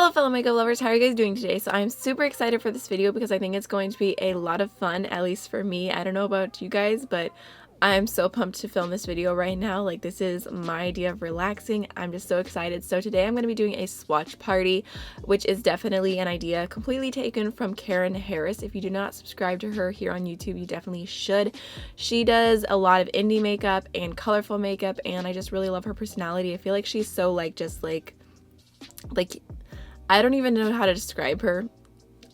Hello fellow makeup lovers, how are you guys doing today? So I'm super excited for this video because I think it's going to be a lot of fun, at least for me. I don't know about you guys, but I'm so pumped to film this video right now. Like, this is my idea of relaxing. I'm just so excited. So today I'm going to be doing a swatch party, which is definitely an idea completely taken from Karen Harris. If you do not subscribe to her here on YouTube, you definitely should. She does a lot of indie makeup and colorful makeup, and I just really love her personality. I feel like she's so just I don't even know how to describe her.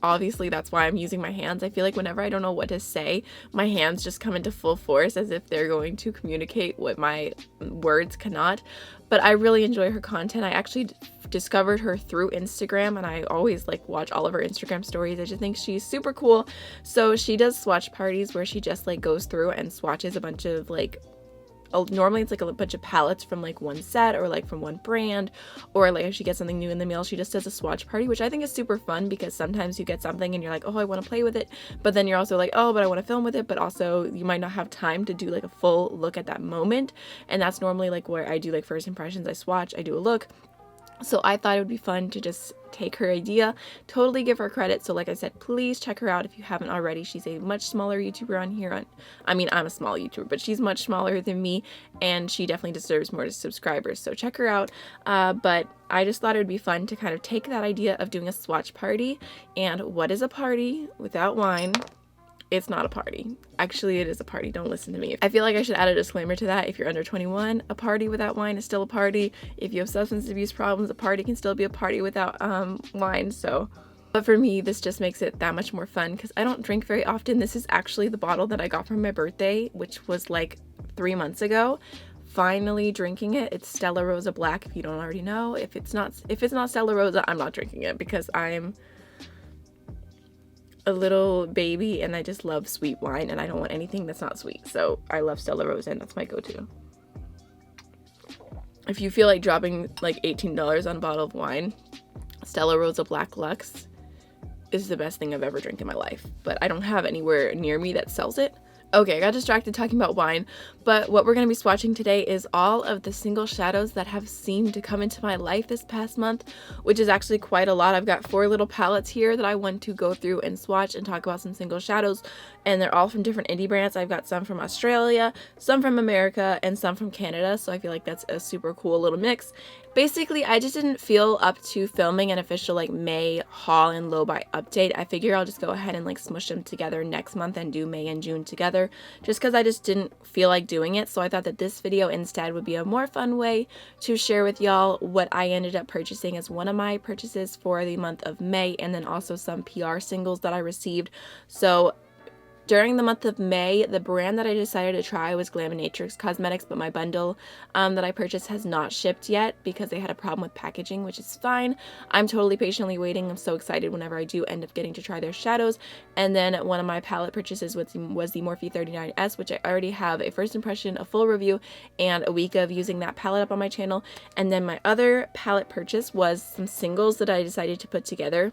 Obviously, that's why I'm using my hands. I feel like whenever I don't know what to say, my hands just come into full force as if they're going to communicate what my words cannot. But I really enjoy her content. I actually discovered her through Instagram, and I always watch all of her Instagram stories. I just think she's super cool. So she does swatch parties where she just goes through and swatches a bunch of normally it's a bunch of palettes from one set or from one brand, or if she gets something new in the mail, she just does a swatch party, which I think is super fun because sometimes you get something and you're like, oh, I want to play with it, but then you're also like, oh, but I want to film with it, but also you might not have time to do a full look at that moment. And that's normally where I do first impressions. I swatch, I do a look. So I thought it would be fun to just take her idea, totally give her credit. So like I said, please check her out if you haven't already. She's a much smaller YouTuber on here. I mean, I'm a small YouTuber, but she's much smaller than me, and she definitely deserves more subscribers. So check her out. But I just thought it would be fun to kind of take that idea of doing a swatch party. And what is a party without wine? It's not a party. Actually, it is a party. Don't listen to me. I feel like I should add a disclaimer to that. If you're under 21, a party without wine is still a party. If you have substance abuse problems, a party can still be a party without wine. So, but for me, this just makes it that much more fun because I don't drink very often. This is actually the bottle that I got for my birthday, which was 3 months ago. Finally drinking it. It's Stella Rosa Black, if you don't already know. If it's not Stella Rosa, I'm not drinking it because I'm a little baby and I just love sweet wine and I don't want anything that's not sweet. So I love Stella Rosa and that's my go-to. If you feel like dropping $18 on a bottle of wine, Stella Rosa Black Luxe is the best thing I've ever drank in my life. But I don't have anywhere near me that sells it. Okay, I got distracted talking about wine, but what we're going to be swatching today is all of the single shadows that have seemed to come into my life this past month, which is actually quite a lot. I've got 4 little palettes here that I want to go through and swatch and talk about some single shadows, and they're all from different indie brands. I've got some from Australia, some from America, and some from Canada, so I feel like that's a super cool little mix. Basically, I just didn't feel up to filming an official May haul and low buy update. I figure I'll just go ahead and smush them together next month and do May and June together, just because I just didn't feel like doing it. So I thought that this video instead would be a more fun way to share with y'all what I ended up purchasing as one of my purchases for the month of May, and then also some PR singles that I received. So during the month of May, the brand that I decided to try was Glamorous Cosmetics, but my bundle that I purchased has not shipped yet because they had a problem with packaging, which is fine. I'm totally patiently waiting. I'm so excited whenever I do end up getting to try their shadows. And then one of my palette purchases was the Morphe 39S, which I already have a first impression, a full review, and a week of using that palette up on my channel. And then my other palette purchase was some singles that I decided to put together.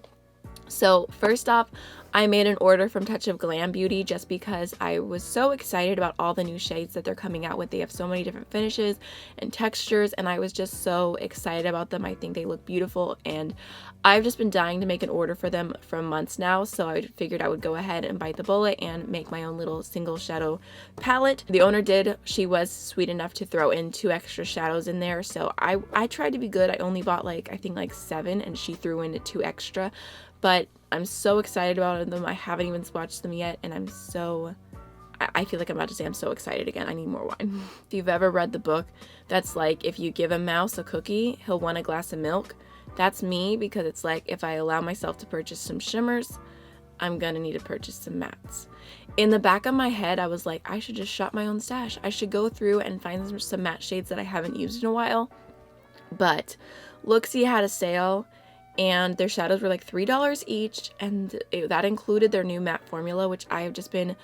So first off, I made an order from TouchofGlam Beauty just because I was so excited about all the new shades that they're coming out with. They have so many different finishes and textures, and I was just so excited about them. I think they look beautiful, and I've just been dying to make an order for them for months now, so I figured I would go ahead and bite the bullet and make my own little single shadow palette. The owner did. She was sweet enough to throw in 2 extra shadows in there, so I tried to be good. I only bought I think 7, and she threw in 2 extra. But I'm so excited about them. I haven't even swatched them yet, and I feel like I'm about to say I'm so excited again. I need more wine. If you've ever read the book that's if you give a mouse a cookie, he'll want a glass of milk. That's me, because it's if I allow myself to purchase some shimmers, I'm gonna need to purchase some mattes. In the back of my head, I was I should just shop my own stash. I should go through and find some matte shades that I haven't used in a while. But Looxi had a sale, and their shadows were $3 each, and that included their new matte formula, which I have just been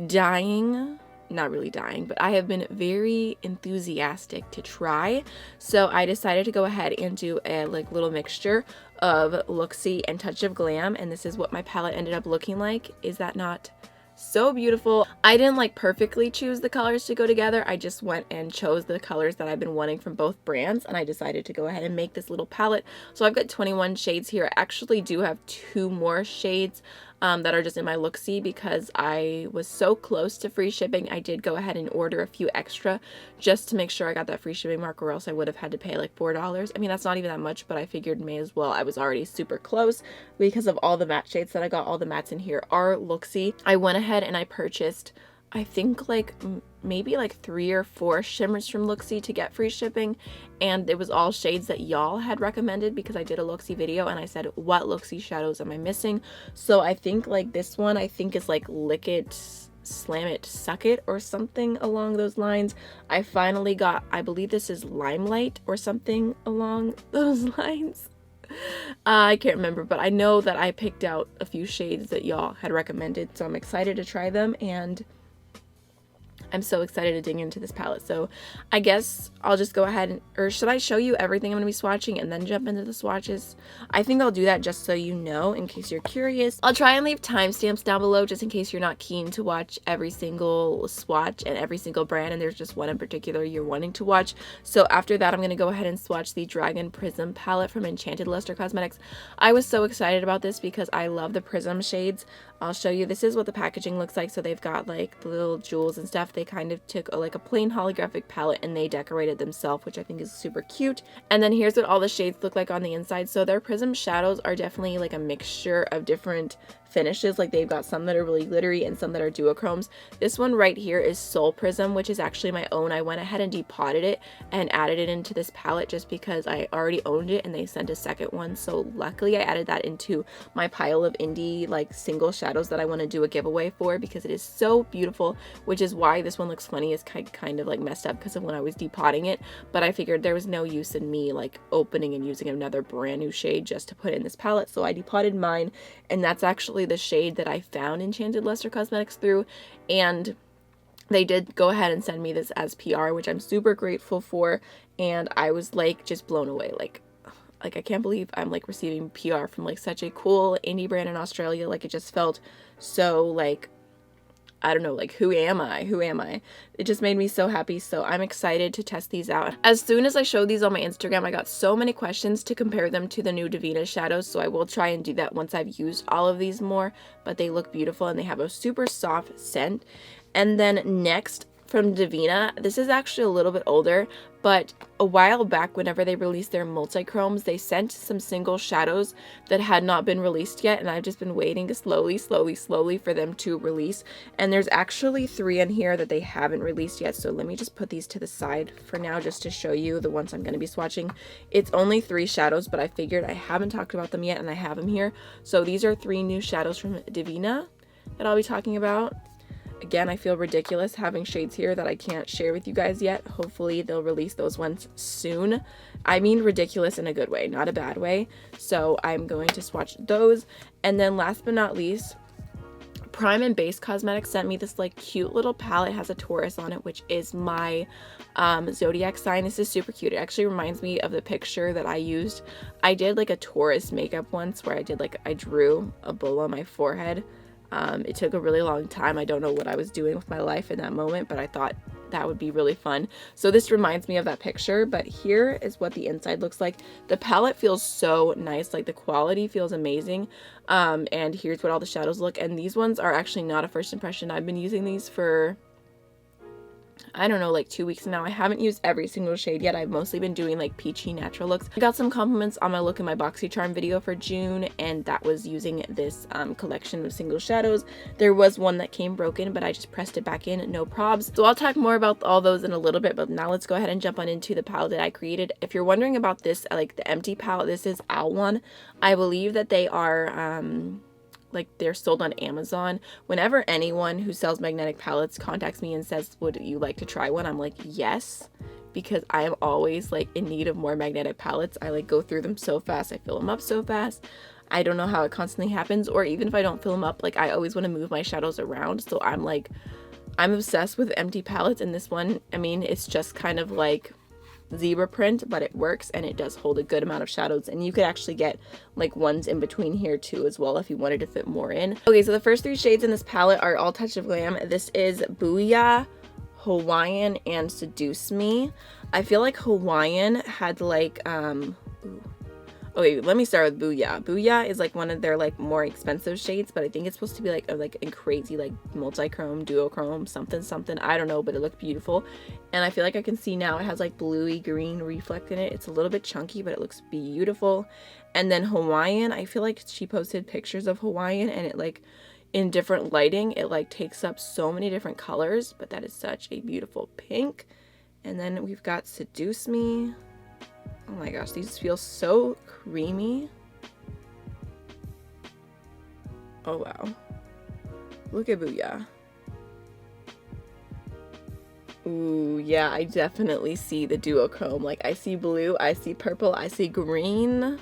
dying, not really dying, but I have been very enthusiastic to try. So I decided to go ahead and do a little mixture of Looxi and TouchofGlam, and this is what my palette ended up looking like. Is that not So beautiful. I didn't like perfectly choose the colors to go together. I just went and chose the colors that I've been wanting from both brands, and I decided to go ahead and make this little palette. So I've got 21 shades here. I actually do have 2 more shades that are just in my Looxi because I was so close to free shipping. I did go ahead and order a few extra just to make sure I got that free shipping mark, or else I would have had to pay like $4. I mean, that's not even that much, but I figured may as well. I was already super close because of all the matte shades that I got. All the mattes in here are Looxi. I went ahead and I purchased, I think like maybe like 3 or 4 shimmers from Looxi to get free shipping, and it was all shades that y'all had recommended because I did a Looxi video and I said, what Looxi shadows am I missing? So I think like this one I think is like Lick It, Slam It, Suck It, or something along those lines. I finally got, I believe this is Limelight or something along those lines. I can't remember, but I know that I picked out a few shades that y'all had recommended, so I'm excited to try them, and I'm so excited to dig into this palette. So I guess I'll just go ahead and, or should I show you everything I'm going to be swatching and then jump into the swatches? I think I'll do that just so you know, in case you're curious. I'll try and leave timestamps down below just in case you're not keen to watch every single swatch and every single brand, and there's just one in particular you're wanting to watch. So after that, I'm going to go ahead and swatch the Dragon Prism palette from Enchanted Luster Cosmetics. I was so excited about this because I love the Prism shades. I'll show you, this is what the packaging looks like. So they've got like the little jewels and stuff. They kind of took like a plain holographic palette and they decorated themselves, which I think is super cute. And then here's what all the shades look like on the inside. So their Prism shadows are definitely like a mixture of different finishes. Like they've got some that are really glittery and some that are duochromes. This one right here is Soul Prism, which is actually my own. I went ahead and depotted it and added it into this palette just because I already owned it and they sent a second one. So luckily I added that into my pile of indie like single shadows that I want to do a giveaway for because it is so beautiful, which is why this one looks funny. It's kind of like messed up because of when I was depotting it, but I figured there was no use in me like opening and using another brand new shade just to put in this palette. So I depotted mine, and that's actually the shade that I found Enchanted Luster Cosmetics through, and they did go ahead and send me this as PR, which I'm super grateful for, and I was like just blown away. Like I can't believe I'm like receiving PR from like such a cool indie brand in Australia. Like it just felt so like, I don't know, like who am I? It just made me so happy. So I'm excited to test these out. As soon as I showed these on my Instagram, I got so many questions to compare them to the new Devinah shadows. So I will try and do that once I've used all of these more, but they look beautiful and they have a super soft scent. And then next from Devinah, this is actually a little bit older, but a while back whenever they released their multi-chromes, they sent some single shadows that had not been released yet, and I've just been waiting slowly for them to release. And there's actually 3 in here that they haven't released yet, so let me just put these to the side for now just to show you the ones I'm going to be swatching. It's only 3 shadows, but I figured I haven't talked about them yet and I have them here. So these are 3 new shadows from Devinah that I'll be talking about. Again, I feel ridiculous having shades here that I can't share with you guys yet. Hopefully they'll release those ones soon. I mean ridiculous in a good way, not a bad way. So I'm going to swatch those. And then last but not least, Prime and Base Cosmetics sent me this like cute little palette. It has a Taurus on it, which is my zodiac sign. This is super cute. It actually reminds me of the picture that I used. I did like a Taurus makeup once where I drew a bull on my forehead. It took a really long time. I don't know what I was doing with my life in that moment, but I thought that would be really fun. So this reminds me of that picture, but here is what the inside looks like. The palette feels so nice. Like the quality feels amazing. And here's what all the shadows look. And these ones are actually not a first impression. I've been using these for, I don't know, like 2 weeks now. I haven't used every single shade yet. I've mostly been doing like peachy natural looks. I got some compliments on my look in my BoxyCharm video for June, and that was using this collection of single shadows. There was one that came broken, but I just pressed it back in, no probs. So I'll talk more about all those in a little bit, but now let's go ahead and jump on into the palette that I created. If you're wondering about this, like the empty palette, this is One. I believe that they are like they're sold on Amazon. Whenever anyone who sells magnetic palettes contacts me and says, would you like to try one? I'm like, yes, because I am always like in need of more magnetic palettes. I like go through them so fast. I fill them up so fast. I don't know how it constantly happens, or even if I don't fill them up, like I always want to move my shadows around. So I'm obsessed with empty palettes, and this one, I mean, it's just kind of like zebra print, but it works and it does hold a good amount of shadows, and you could actually get like ones in between here too as well if you wanted to fit more in. Okay, so the first 3 shades in this palette are all Touch of Glam. This is Booyah, Hawaiian, and Seduce Me. I feel like Hawaiian had like okay, let me start with Booyah. Booyah is like one of their like more expensive shades, but I think it's supposed to be like a crazy like multi-chrome, duochrome, something. I don't know, but it looked beautiful. And I feel like I can see now it has like bluey green reflect in it. It's a little bit chunky, but it looks beautiful. And then Hawaiian, I feel like she posted pictures of Hawaiian and it like in different lighting, it like takes up so many different colors, but that is such a beautiful pink. And then we've got Seduce Me. Oh my gosh, these feel so creamy. Oh wow. Look at Booyah. Ooh, yeah, I definitely see the duochrome. Like, I see blue, I see purple, I see green.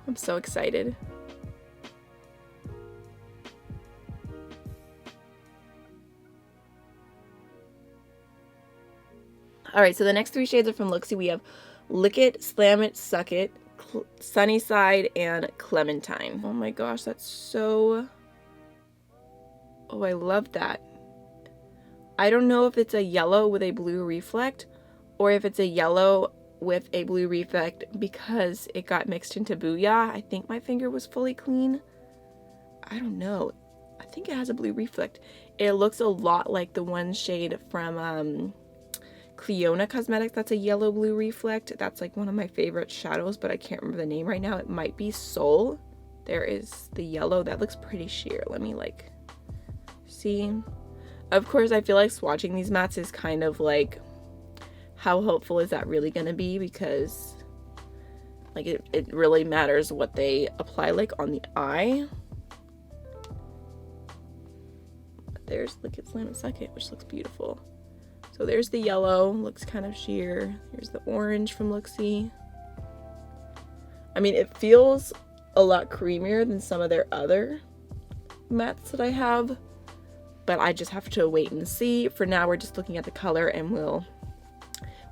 I'm so excited. Alright, so the next 3 shades are from Looxi. We have Lick It, Slam It, Suck It, Sunny Side, and Clementine. Oh my gosh, that's so... Oh, I love that. I don't know if it's a yellow with a blue reflect or if it's a yellow with a blue reflect because it got mixed into Booyah. I think my finger was fully clean. I don't know. I think it has a blue reflect. It looks a lot like the one shade from Cleona Cosmetics. That's a yellow blue reflect. That's like one of my favorite shadows, but I can't remember the name right now. It might be Soul. There is the yellow. That looks pretty sheer. Let me like see. Of course, I feel like swatching these mattes is kind of like, how helpful is that really going to be? Because like it really matters what they apply like on the eye. But there's Lick It, Slam It, Suck It, which looks beautiful. So there's the yellow, looks kind of sheer. Here's the orange from Looxi. I mean, it feels a lot creamier than some of their other mattes that I have, but I just have to wait and see. For now, we're just looking at the color, and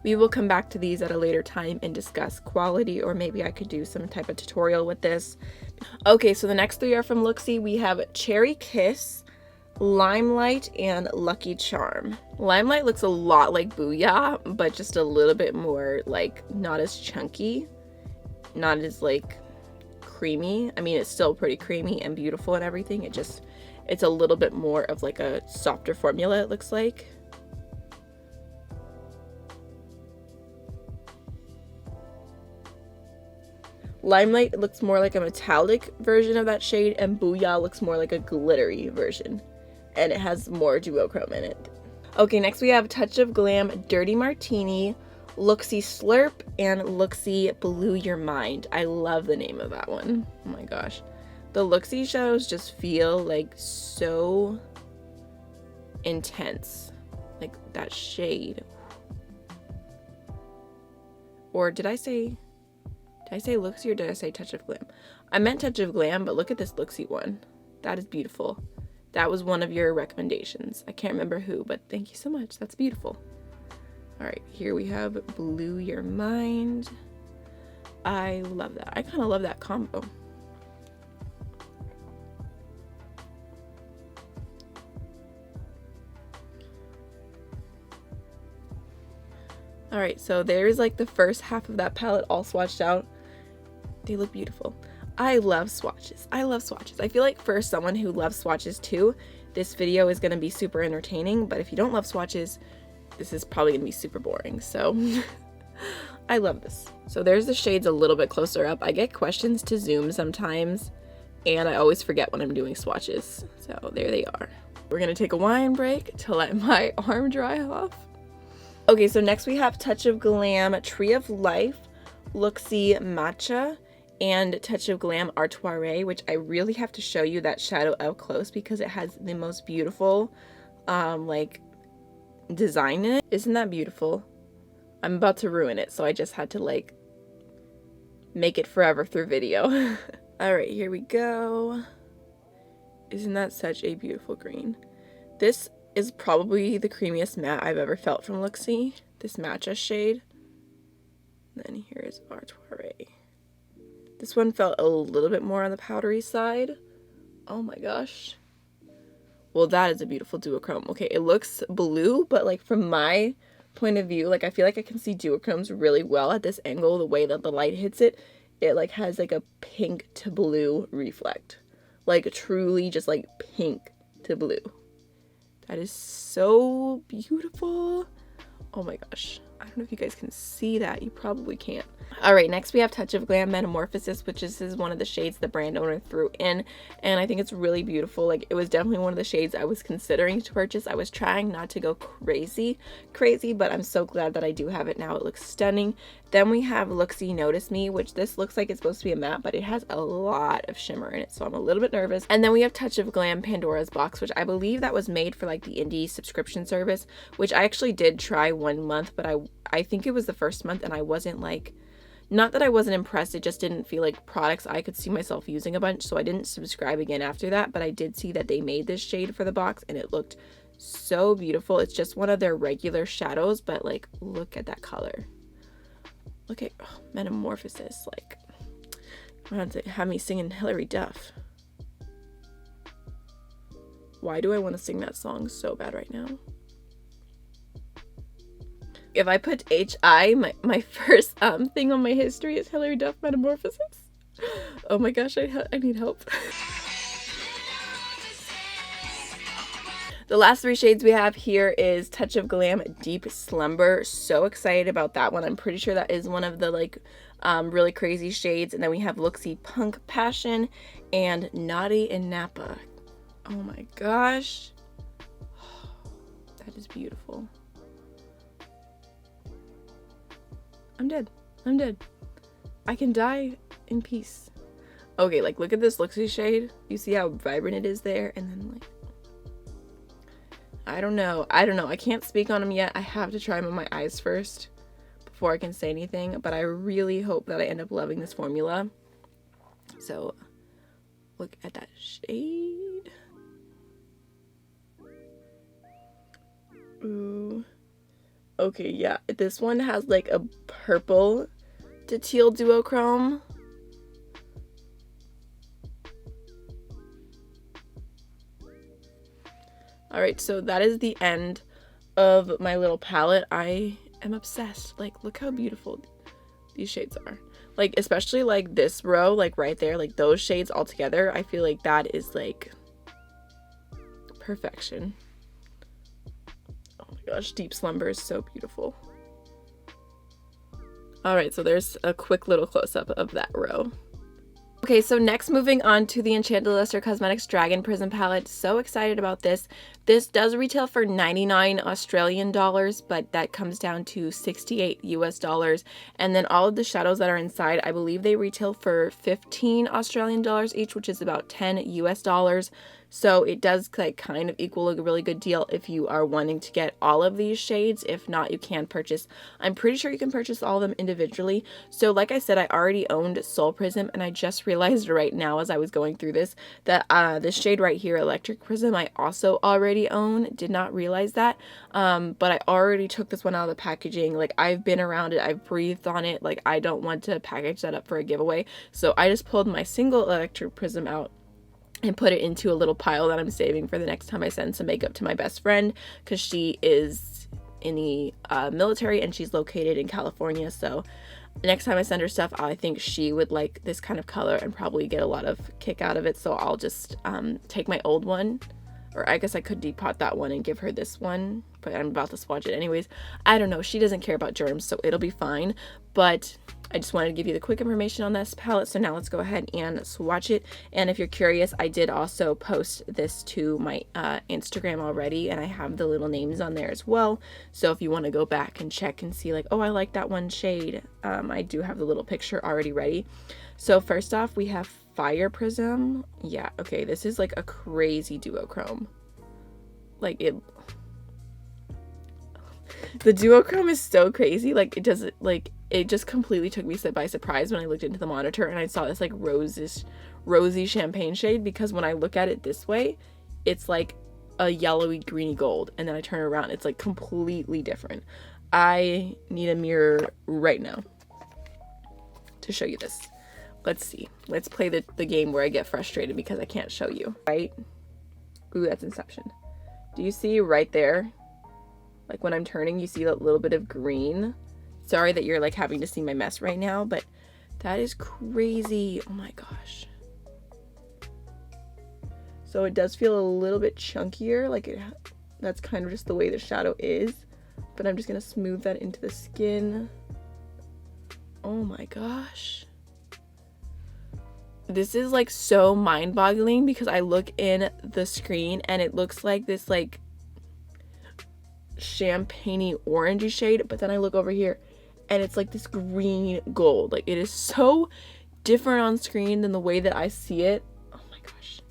we will come back to these at a later time and discuss quality, or maybe I could do some type of tutorial with this. Okay, so the next 3 are from Looxi. We have Cherry Kiss, Limelight, and Lucky Charm. Limelight looks a lot like Booyah, but just a little bit more like not as chunky, not as like creamy. I mean, it's still pretty creamy and beautiful and everything. It's a little bit more of like a softer formula, it looks like. Limelight looks more like a metallic version of that shade, and Booyah looks more like a glittery version. And it has more duochrome in it. Okay, next we have Touch of Glam Dirty Martini, Looxi Slurp, and Looxi Blew Your Mind. I love the name of that one. Oh my gosh. The Looxi shadows just feel like so intense. Like that shade. Or did I say Looxi or did I say Touch of Glam? I meant Touch of Glam, but look at this Looxi one. That is beautiful. That was one of your recommendations. I can't remember who, but thank you so much. That's beautiful. All right, here we have Blew Your Mind. I love that. I kind of love that combo. All right, so there's like the first half of that palette all swatched out. They look beautiful. I love swatches. I love swatches. I feel like for someone who loves swatches too, this video is going to be super entertaining, but if you don't love swatches, this is probably going to be super boring. So I love this. So there's the shades a little bit closer up. I get questions to zoom sometimes, and I always forget when I'm doing swatches. So there they are. We're going to take a wine break to let my arm dry off. Okay, so next we have Touch of Glam Tree of Life, Looxi Matcha, and Touch of Glam Ortoire, which I really have to show you that shadow up close because it has the most beautiful like design in it. Isn't that beautiful? I'm about to ruin it, so I just had to like make it forever through video. All right, here we go. Isn't that such a beautiful green? This is probably the creamiest matte I've ever felt from Looxi. This Matcha shade. And then here's Ortoire. This one felt a little bit more on the powdery side. Oh my gosh. Well, that is a beautiful duochrome. Okay, it looks blue, but like from my point of view, like I feel like I can see duochromes really well at this angle. The way that the light hits it, it like has like a pink to blue reflect. Like truly just like pink to blue. That is so beautiful. Oh my gosh. I don't know if you guys can see that. You probably can't. All right, next we have TouchofGlam Metamorphosis, which is one of the shades the brand owner threw in, and I think it's really beautiful. Like, it was definitely one of the shades I was considering to purchase. I was trying not to go crazy, but I'm so glad that I do have it now. It looks stunning. Then we have Looxi Notice Me, which this looks like it's supposed to be a matte, but it has a lot of shimmer in it, so I'm a little bit nervous. And then we have TouchofGlam Pandora's Box, which I believe that was made for like the indie subscription service, which I actually did try 1 month, but I think it was the first month, and I wasn't like, not that I wasn't impressed, it just didn't feel like products I could see myself using a bunch, so I didn't subscribe again after that. But I did see that they made this shade for the box, and it looked so beautiful. It's just one of their regular shadows, but like, look at that color. Look at Metamorphosis. Like, I want to have me singing Hilary Duff. Why do I want to sing that song so bad right now? If I put HI, my first thing on my history is Hilary Duff Metamorphosis. Oh my gosh, I need help. The last 3 shades we have here is TouchofGlam Deep Slumber. So excited about that one. I'm pretty sure that is one of the like really crazy shades. And then we have Looxi Punk Passion and Naughty in Napa. Oh my gosh. That is beautiful. I'm dead. I'm dead. I can die in peace. Okay, like look at this Looxi shade. You see how vibrant it is there? And then like, I don't know. I can't speak on them yet. I have to try them on my eyes first before I can say anything. But I really hope that I end up loving this formula. So look at that shade. Ooh. Okay, yeah. This one has like a purple to teal duochrome. Alright, so that is the end of my little palette. I am obsessed. Like, look how beautiful these shades are. Like, especially like this row, like right there, like those shades all together. I feel like that is like perfection. Oh my gosh, Deep Slumber is so beautiful. Alright, so there's a quick little close-up of that row. Okay, so next moving on to the Enchanted Luster Cosmetics Dragon Prism palette. So excited about this. This does retail for 99 Australian dollars, but that comes down to 68 US dollars. And then all of the shadows that are inside, I believe they retail for 15 Australian dollars each, which is about 10 US dollars. So it does like kind of equal a really good deal if you are wanting to get all of these shades. If not, you can purchase, I'm pretty sure you can purchase all of them individually. So like I said, I already owned Soul Prism, and I just realized right now as I was going through this that this shade right here, Electric Prism, I also already own. Did not realize that, but I already took this one out of the packaging. Like, I've been around it, I've breathed on it. Like, I don't want to package that up for a giveaway, so I just pulled my single Electric Prism out and put it into a little pile that I'm saving for the next time I send some makeup to my best friend, because she is in the military and she's located in California. So the next time I send her stuff, I think she would like this kind of color and probably get a lot of kick out of it. So I'll just take my old one, or I guess I could depot that one and give her this one, but I'm about to swatch it anyways. I don't know, she doesn't care about germs, so it'll be fine. But I just wanted to give you the quick information on this palette, so now let's go ahead and swatch it. And if you're curious, I did also post this to my Instagram already, and I have the little names on there as well. So if you want to go back and check and see like, oh, I like that one shade, I do have the little picture already ready. So first off, we have Fire Prism. Yeah, okay, this is like a crazy duochrome. Like, the duochrome is so crazy. Like, it just completely took me by surprise when I looked into the monitor and I saw this like rosy champagne shade, because when I look at it this way, it's like a yellowy greeny gold, and then I turn it around, it's like completely different. I need a mirror right now to show you this. Let's see. Let's play the game where I get frustrated because I can't show you. Right? Ooh, that's Inception. Do you see right there? Like when I'm turning, you see that little bit of green. Sorry that you're like having to see my mess right now, but that is crazy. Oh my gosh. So it does feel a little bit chunkier. Like that's kind of just the way the shadow is. But I'm just going to smooth that into the skin. Oh my gosh. This is like so mind-boggling because I look in the screen and it looks like this like champagne-y orangey shade, but then I look over here and it's like this green gold. Like it is so different on screen than the way that I see it. Oh my gosh.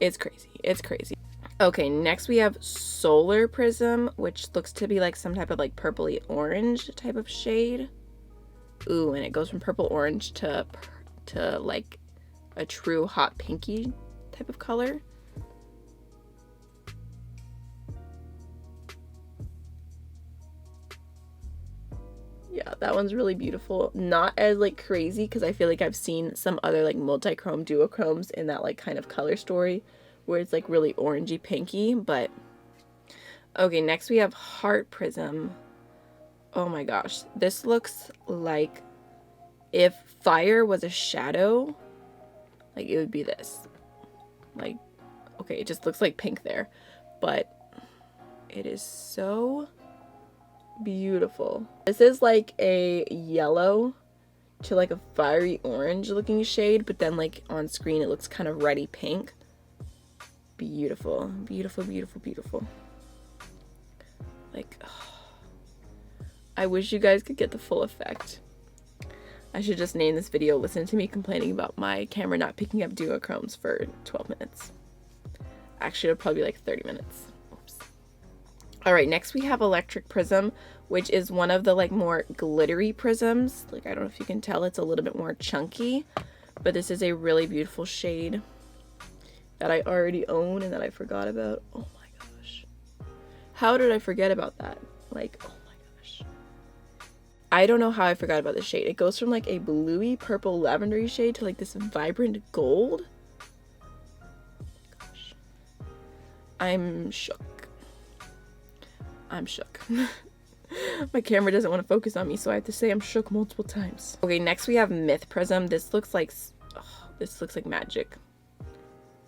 It's crazy. It's crazy. Okay, next we have Solar Prism, which looks to be like some type of like purpley orange type of shade. Ooh, and it goes from purple orange to like a true hot pinky type of color. Yeah, that one's really beautiful. Not as like crazy because I feel like I've seen some other like multi-chrome duochromes in that like kind of color story where it's like really orangey pinky, but okay, next we have Heart Prism. Oh my gosh, this looks like if fire was a shadow, like it would be this. Like, okay, it just looks like pink there, but it is so beautiful. This is like a yellow to like a fiery orange looking shade, but then like on screen it looks kind of reddy pink. Beautiful, beautiful, beautiful, beautiful. Like, oh, I wish you guys could get the full effect. I should just name this video "Listen to Me Complaining About My Camera Not Picking Up Duochromes" for 12 minutes. Actually, it'll probably be like 30 minutes. Oops. Alright, next we have Electric Prism, which is one of the like more glittery prisms. Like, I don't know if you can tell, it's a little bit more chunky, but this is a really beautiful shade that I already own and that I forgot about. Oh my gosh. How did I forget about that? Like, oh my gosh. I don't know how I forgot about this shade. It goes from like a bluey purple lavendery shade to like this vibrant gold. Oh my gosh. I'm shook. I'm shook. My camera doesn't want to focus on me, so I have to say I'm shook multiple times. Okay, next we have Myth Prism. This looks like magic.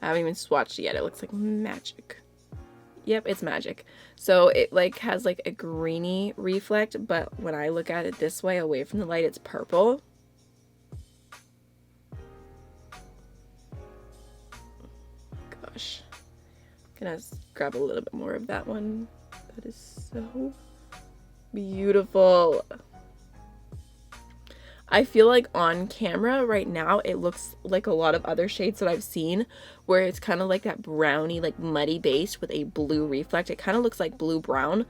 I haven't even swatched it yet. It looks like magic. Yep, it's magic. So it like has like a greeny reflect, but when I look at it this way away from the light, it's purple. Gosh. I'm gonna grab a little bit more of that one. That is so beautiful. I feel like on camera right now it looks like a lot of other shades that I've seen where it's kind of like that browny like muddy base with a blue reflect. It kind of looks like blue brown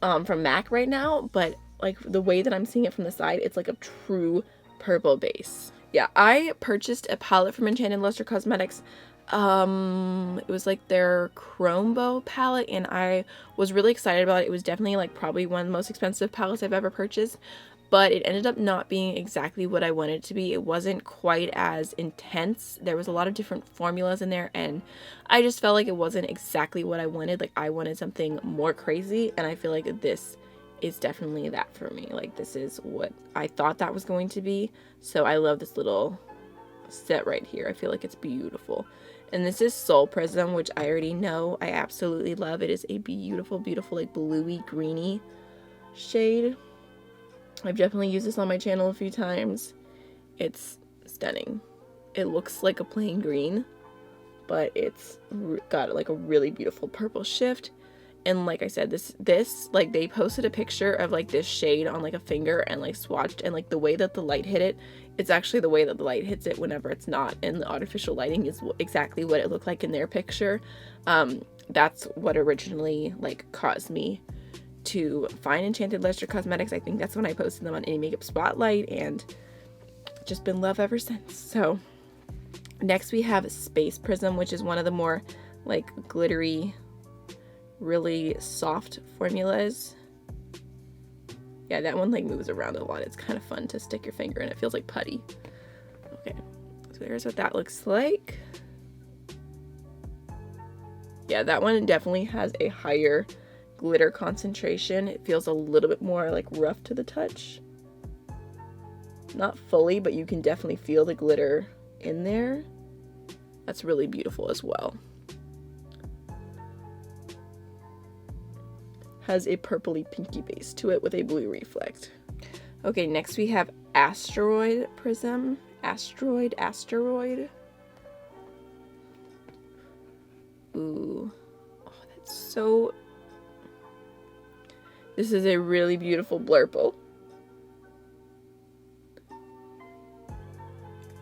from MAC right now, but like the way that I'm seeing it from the side, it's like a true purple base. Yeah, I purchased a palette from Enchanted Luster Cosmetics. It was like their Chrome Bow palette and I was really excited about it. It was definitely like probably one of the most expensive palettes I've ever purchased. But it ended up not being exactly what I wanted it to be. It wasn't quite as intense. There was a lot of different formulas in there and I just felt like it wasn't exactly what I wanted. Like I wanted something more crazy and I feel like this is definitely that for me. Like this is what I thought that was going to be. So I love this little set right here. I feel like it's beautiful. And this is Soul Prism, which I already know I absolutely love. It is a beautiful, beautiful like bluey greeny shade. I've definitely used this on my channel a few times. It's stunning. It looks like a plain green, but it's got like a really beautiful purple shift. And like I said, this like they posted a picture of like this shade on like a finger and like swatched, and like the way that the light hit it, it's actually the way that the light hits it whenever it's not, and the artificial lighting is exactly what it looked like in their picture. That's what originally like caused me to find Enchanted Luster Cosmetics. I think that's when I posted them on Any Makeup Spotlight and just been love ever since. So next we have Space Prism, which is one of the more like glittery really soft formulas. Yeah, that one like moves around a lot. It's kind of fun to stick your finger in. It feels like putty. Okay, so there's what that looks like. Yeah, that one definitely has a higher glitter concentration. It feels a little bit more like rough to the touch. Not fully, but you can definitely feel the glitter in there. That's really beautiful as well. Has a purpley pinky base to it with a blue reflect. Okay, next we have Asteroid Prism. Asteroid. Ooh, oh, that's so... This is a really beautiful blurple.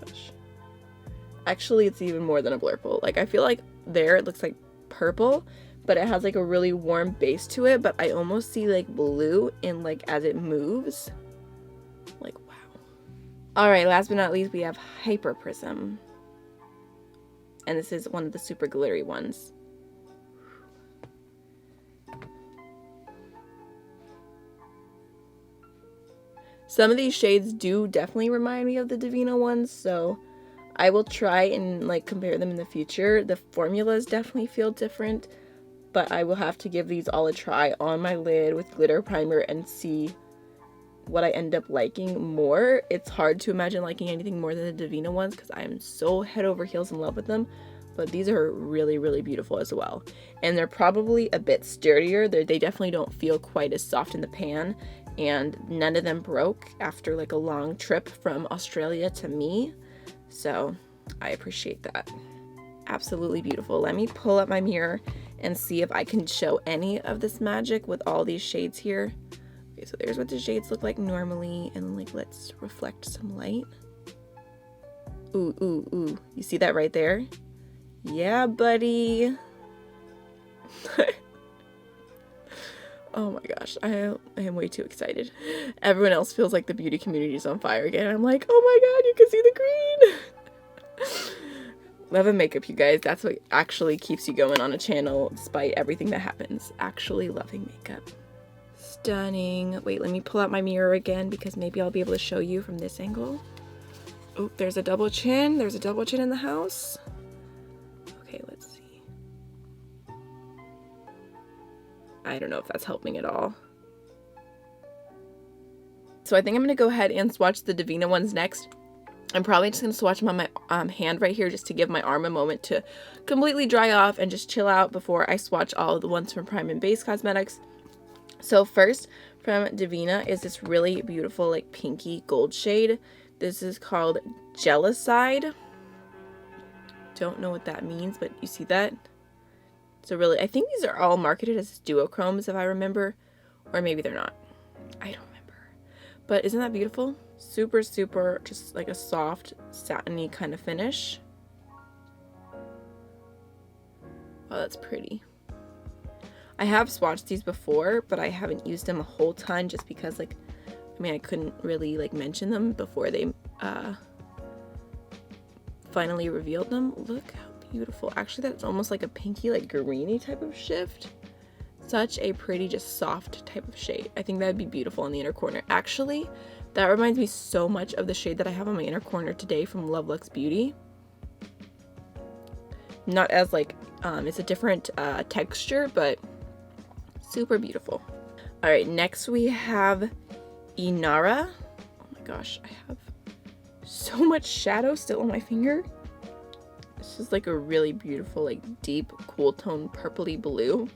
Gosh. Actually, it's even more than a blurple. Like, I feel like there it looks like purple, but it has like a really warm base to it, but I almost see like blue in like as it moves. Like, wow. All right, last but not least, we have Hyper Prism. And this is one of the super glittery ones. Some of these shades do definitely remind me of the Devinah ones, so I will try and like compare them in the future. The formulas definitely feel different, but I will have to give these all a try on my lid with glitter primer and see what I end up liking more. It's hard to imagine liking anything more than the Devinah ones because I am so head over heels in love with them, but these are really, really beautiful as well. And they're probably a bit sturdier. They definitely don't feel quite as soft in the pan, and none of them broke after like a long trip from Australia to me. So I appreciate that. Absolutely beautiful. Let me pull up my mirror and see if I can show any of this magic with all these shades here. Okay, so there's what the shades look like normally, and like let's reflect some light. Ooh, ooh, ooh. You see that right there? Yeah, buddy. Oh my gosh, I am way too excited. Everyone else feels like the beauty community is on fire again. I'm like, oh my god, you can see the green. Love and makeup, you guys. That's what actually keeps you going on a channel despite everything that happens. Actually loving makeup. Stunning. Wait, let me pull out my mirror again because maybe I'll be able to show you from this angle. Oh, there's a double chin. There's a double chin in the house. Okay, let's see. I don't know if that's helping at all. So I think I'm going to go ahead and swatch the Devinah ones next. I'm probably just going to swatch them on my hand right here just to give my arm a moment to completely dry off and just chill out before I swatch all of the ones from Prime and Base Cosmetics. So first from Devinah is this really beautiful like pinky gold shade. This is called Gelicide. Don't know what that means, but you see that? So really, I think these are all marketed as duochromes if I remember, or maybe they're not. I don't remember. But isn't that beautiful? Super, super, just like a soft, satiny kind of finish. Oh, that's pretty. I have swatched these before, but I haven't used them a whole ton just because, like, I mean, I couldn't really, like, mention them before they finally revealed them. Look how beautiful. Actually, that's almost like a pinky, like, greeny type of shift. Such a pretty, just soft type of shade. I think that would be beautiful in the inner corner. Actually, that reminds me so much of the shade that I have on my inner corner today from Love Lux Beauty. Not as, like, it's a different texture, but super beautiful. All right, next we have Inara. Oh my gosh, I have so much shadow still on my finger. This is like a really beautiful, like deep, cool tone purpley blue.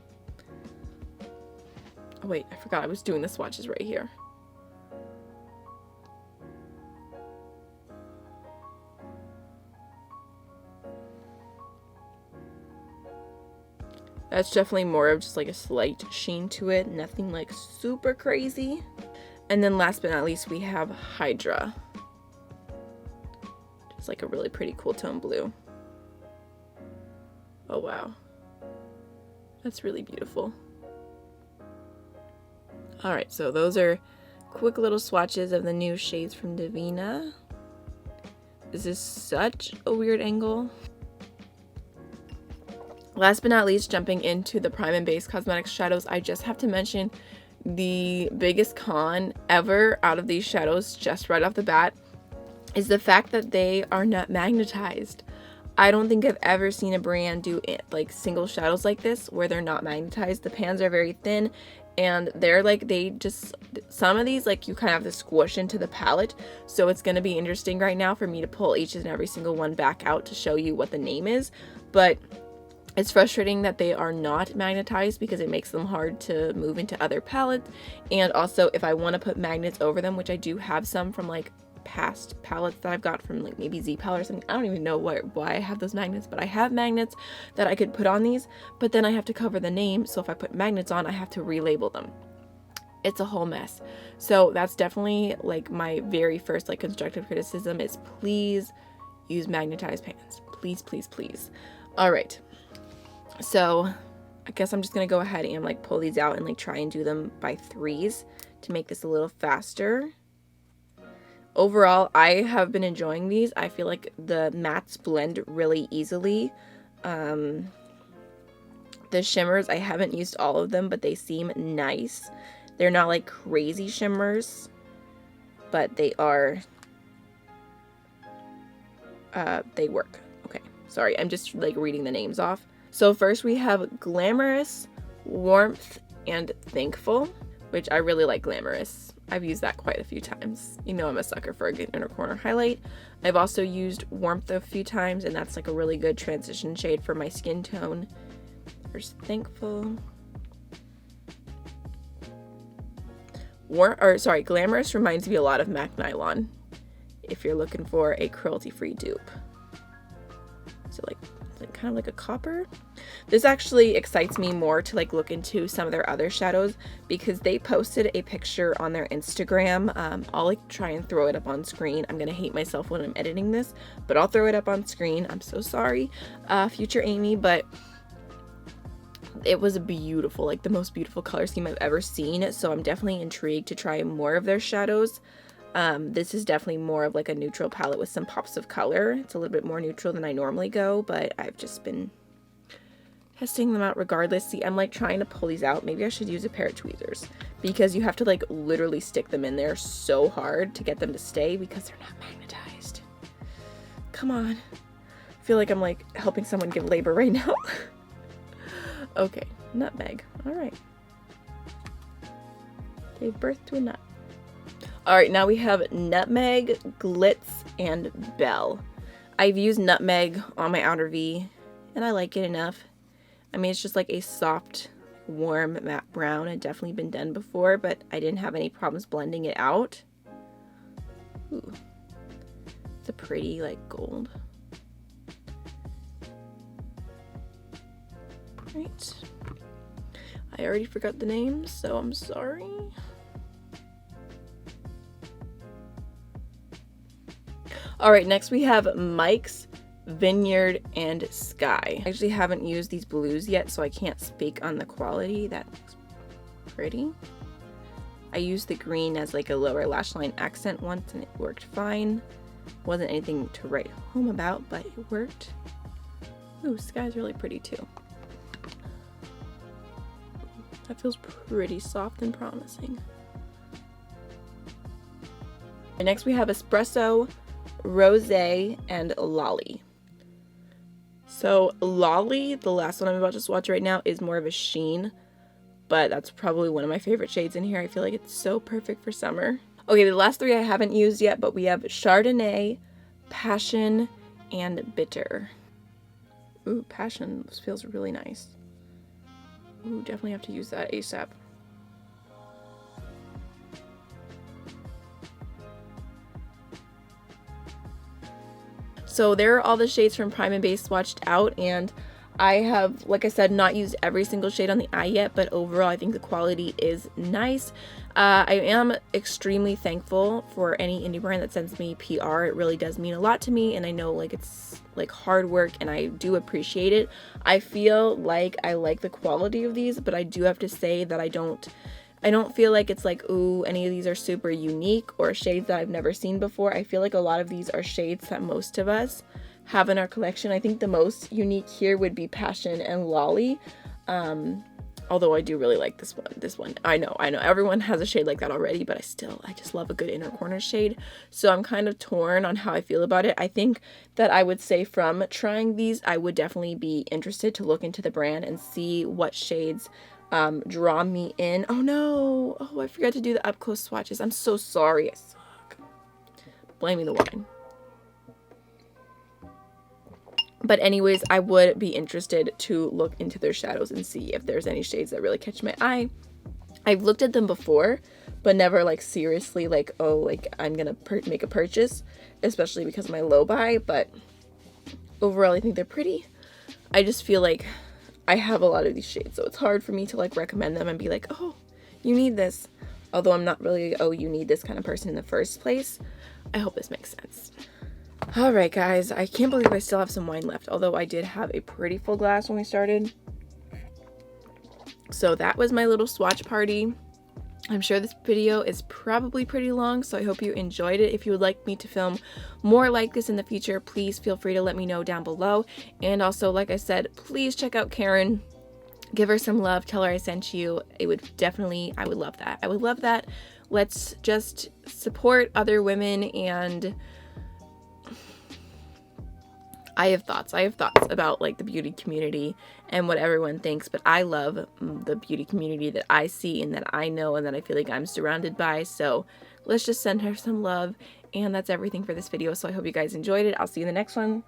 Oh wait, I forgot I was doing the swatches right here. That's definitely more of just like a slight sheen to it. Nothing like super crazy. And then last but not least, we have Hydra. Just like a really pretty cool tone blue. Oh wow. That's really beautiful. Alright, so those are quick little swatches of the new shades from Devinah. This is such a weird angle. Last but not least, jumping into the Prime and Base Cosmetics shadows, I just have to mention the biggest con ever out of these shadows, just right off the bat, is the fact that they are not magnetized. I don't think I've ever seen a brand do like single shadows like this where they're not magnetized. The pans are very thin, and they're like, some of these, like, you kind of have to squish into the palette. So it's going to be interesting right now for me to pull each and every single one back out to show you what the name is. But it's frustrating that they are not magnetized because it makes them hard to move into other palettes. And also, if I want to put magnets over them, which I do have some from like past palettes that I've got from like maybe Z Palette or something. I don't even know why I have those magnets, but I have magnets that I could put on these, but then I have to cover the name. So if I put magnets on, I have to relabel them. It's a whole mess. So that's definitely like my very first like constructive criticism is please use magnetized pans. Please, please, please. All right. So I guess I'm just going to go ahead and like pull these out and like try and do them by threes to make this a little faster. Overall, I have been enjoying these. I feel like the mattes blend really easily. The shimmers, I haven't used all of them, but they seem nice. They're not like crazy shimmers, but they are, they work. Okay, sorry, I'm just like reading the names off. So first we have Glamorous, Warmth, and Thankful, which I really like Glamorous. I've used that quite a few times. You know I'm a sucker for a good inner corner highlight. I've also used Warmth a few times, and that's like a really good transition shade for my skin tone. There's Thankful. Glamorous reminds me a lot of MAC Nylon if you're looking for a cruelty-free dupe. So like kind of like a copper. This actually excites me more to like look into some of their other shadows because they posted a picture on their Instagram. I'll like try and throw it up on screen. I'm gonna hate myself when I'm editing this, but I'll throw it up on screen. I'm so sorry, future Amy, but it was beautiful, like the most beautiful color scheme I've ever seen. So I'm definitely intrigued to try more of their shadows. This is definitely more of like a neutral palette with some pops of color. It's a little bit more neutral than I normally go, but I've just been testing them out regardless. See, I'm like trying to pull these out. Maybe I should use a pair of tweezers because you have to like literally stick them in there so hard to get them to stay because they're not magnetized. Come on. I feel like I'm like helping someone give labor right now. Okay, Nutmeg. All right. Gave birth to a nut. Alright, now we have Nutmeg, Glitz, and Belle. I've used Nutmeg on my outer V, and I like it enough. I mean, it's just like a soft, warm matte brown. It's definitely been done before, but I didn't have any problems blending it out. Ooh. It's a pretty, like, gold. Right. I already forgot the names, so I'm sorry. Alright, next we have Mike's, Vineyard, and Sky. I actually haven't used these blues yet, so I can't speak on the quality. That looks pretty. I used the green as like a lower lash line accent once, and it worked fine. Wasn't anything to write home about, but it worked. Ooh, Sky's really pretty too. That feels pretty soft and promising. And next we have Espresso, Rosé, and Lolli. So Lolli, the last one I'm about to swatch right now, is more of a sheen, but that's probably one of my favorite shades in here. I feel like it's so perfect for summer. Okay, the last three I haven't used yet, but we have Chardonnay, Passion, and Bitter. Ooh, Passion feels really nice. Ooh, definitely have to use that ASAP. So there are all the shades from Prime and Base swatched out, and I have, like I said, not used every single shade on the eye yet, but overall I think the quality is nice. I am extremely thankful for any indie brand that sends me PR. It really does mean a lot to me, and I know like it's like hard work and I do appreciate it. I feel like I like the quality of these, but I do have to say that I don't feel like it's like, ooh, any of these are super unique or shades that I've never seen before. I feel like a lot of these are shades that most of us have in our collection. I think the most unique here would be Passion and Lolli. Although I do really like this one. I know everyone has a shade like that already, but I just love a good inner corner shade. So I'm kind of torn on how I feel about it. I think that I would say from trying these, I would definitely be interested to look into the brand and see what shades draw me in. Oh no, I forgot to do the up close swatches. I'm so sorry. I suck. Blaming the wine. But anyways, I would be interested to look into their shadows and see if there's any shades that really catch my eye. I've looked at them before, but never like seriously like, oh, like I'm gonna make a purchase, especially because of my low buy. But overall, I think they're pretty. I just feel like I have a lot of these shades, so it's hard for me to like recommend them and be like, oh, you need this. Although I'm not really, oh, you need this kind of person in the first place. I hope this makes sense. Alright guys, I can't believe I still have some wine left, although I did have a pretty full glass when we started. So that was my little swatch party. I'm sure this video is probably pretty long, so I hope you enjoyed it. If you would like me to film more like this in the future, please feel free to let me know down below. And also, like I said, please check out Karen. Give her some love. Tell her I sent you. I would love that. I would love that. Let's just support other women, and I have thoughts about like the beauty community and what everyone thinks, but I love the beauty community that I see and that I know and that I feel like I'm surrounded by. So let's just send her some love, and that's everything for this video. So I hope you guys enjoyed it. I'll see you in the next one.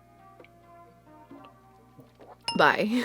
Bye.